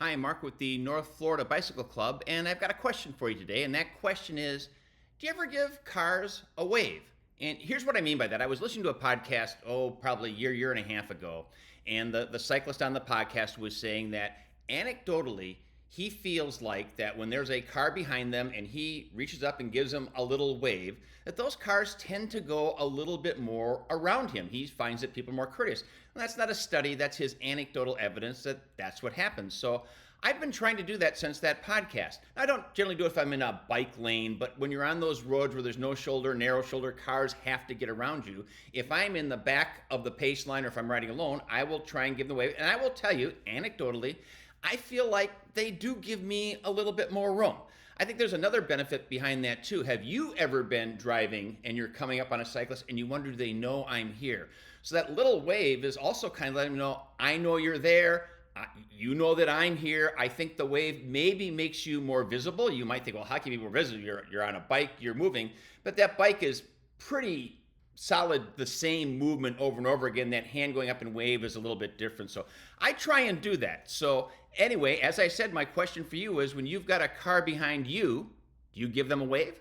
Hi, Mark with the North Florida Bicycle Club, and I've got a question for you today. And that question is, do you ever give cars a wave? And here's what I mean by that. I was listening to a podcast, probably a year and a half ago, and the cyclist on the podcast was saying that anecdotally, he feels like that when there's a car behind them and he reaches up and gives them a little wave, that those cars tend to go a little bit more around him. He finds that people are more courteous. And that's not a study, that's his anecdotal evidence that that's what happens. So I've been trying to do that since that podcast. I don't generally do it if I'm in a bike lane, but when you're on those roads where there's no shoulder, narrow shoulder, cars have to get around you. If I'm in the back of the pace line or if I'm riding alone, I will try and give the wave. And I will tell you, anecdotally, I feel like they do give me a little bit more room. I think there's another benefit behind that too. Have you ever been driving and you're coming up on a cyclist and you wonder, do they know I'm here? So that little wave is also kind of letting them know, I know you're there. You know that I'm here. I think the wave maybe makes you more visible. You might think, well, how can you be more visible? You're on a bike, you're moving, but that bike is pretty solid, the same movement over and over again. That hand going up and wave is a little bit different. So I try and do that. So anyway, as I said, my question for you is, when you've got a car behind you, do you give them a wave?